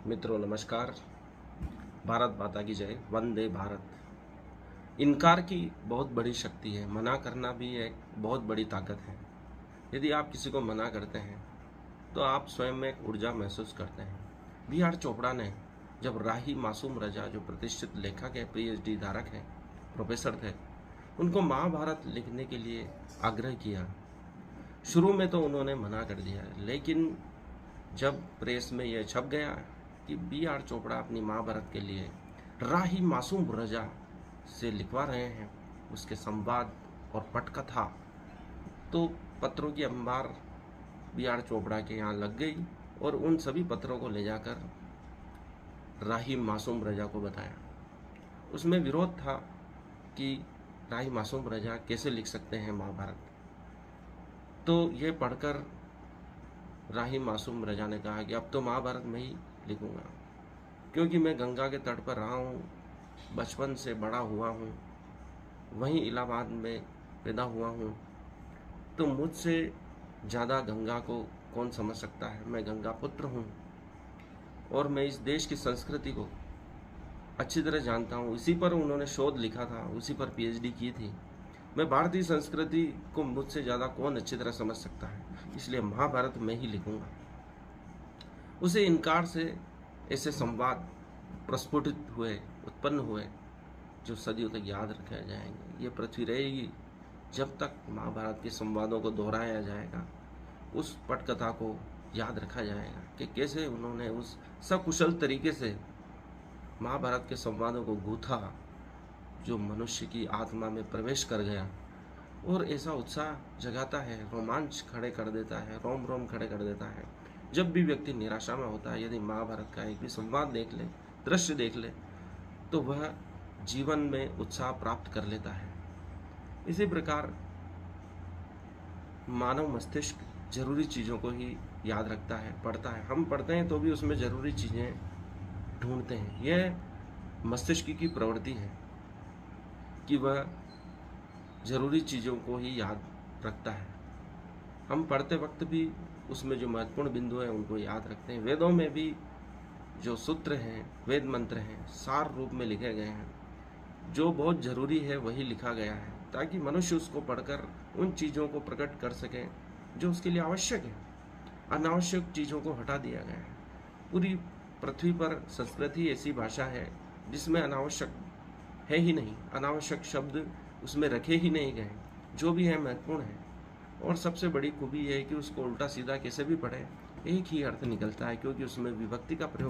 मित्रों नमस्कार। भारत माता की जय। वंदे भारत। इनकार की बहुत बड़ी शक्ति है, मना करना भी एक बहुत बड़ी ताकत है। यदि आप किसी को मना करते हैं तो आप स्वयं में एक ऊर्जा महसूस करते हैं। बी आर चोपड़ा ने जब राही मासूम रजा, जो प्रतिष्ठित लेखक है, पीएचडी धारक हैं, प्रोफेसर थे, उनको महाभारत लिखने के लिए आग्रह किया, शुरू में तो उन्होंने मना कर दिया, लेकिन जब प्रेस में यह छप गया कि बी आर चोपड़ा अपनी महाभारत के लिए राही मासूम रजा से लिखवा रहे हैं, उसके संवाद और पटकथा, तो पत्रों की अंबार बी आर चोपड़ा के यहाँ लग गई और उन सभी पत्रों को ले जाकर राही मासूम रजा को बताया। उसमें विरोध था कि राही मासूम रजा कैसे लिख सकते हैं महाभारत। तो ये पढ़कर राही मासूम रजा ने कहा कि अब तो महाभारत में ही लिखूंगा, क्योंकि मैं गंगा के तट पर रहा हूँ, बचपन से बड़ा हुआ हूँ, वहीं इलाहाबाद में पैदा हुआ हूँ, तो मुझसे ज़्यादा गंगा को कौन समझ सकता है। मैं गंगा पुत्र हूँ और मैं इस देश की संस्कृति को अच्छी तरह जानता हूँ। इसी पर उन्होंने शोध लिखा था, उसी पर पीएचडी की थी। मैं भारतीय संस्कृति को मुझसे ज़्यादा कौन अच्छी तरह समझ सकता है, इसलिए महाभारत में ही लिखूंगा। उसे इनकार से ऐसे संवाद प्रस्फुटित हुए, उत्पन्न हुए, जो सदियों तक याद रखे जाएंगे। ये पृथ्वी रहेगी जब तक महाभारत के संवादों को दोहराया जाएगा, उस पटकथा को याद रखा जाएगा कि कैसे उन्होंने उस सकुशल तरीके से महाभारत के संवादों को गूथा, जो मनुष्य की आत्मा में प्रवेश कर गया और ऐसा उत्साह जगाता है, रोमांच खड़े कर देता है, रोम रोम खड़े कर देता है। जब भी व्यक्ति निराशा में होता है, यदि महाभारत का एक भी संवाद देख ले, दृश्य देख ले, तो वह जीवन में उत्साह प्राप्त कर लेता है। इसी प्रकार मानव मस्तिष्क जरूरी चीज़ों को ही याद रखता है, पढ़ता है। हम पढ़ते हैं तो भी उसमें जरूरी चीज़ें ढूंढते हैं। यह मस्तिष्क की प्रवृत्ति है कि वह जरूरी चीज़ों को ही याद रखता है। हम पढ़ते वक्त भी उसमें जो महत्वपूर्ण बिंदु हैं उनको याद रखते हैं। वेदों में भी जो सूत्र हैं, वेद मंत्र हैं, सार रूप में लिखे गए हैं। जो बहुत जरूरी है वही लिखा गया है, ताकि मनुष्य उसको पढ़कर उन चीज़ों को प्रकट कर सके जो उसके लिए आवश्यक है। अनावश्यक चीज़ों को हटा दिया गया है। पूरी पृथ्वी पर संस्कृत ही ऐसी भाषा है जिसमें अनावश्यक है ही नहीं, अनावश्यक शब्द उसमें रखे ही नहीं गए। जो भी है महत्वपूर्ण है, और सबसे बड़ी खूबी यह है कि उसको उल्टा सीधा कैसे भी पढ़े एक ही अर्थ निकलता है, क्योंकि उसमें विभक्ति का प्रयोग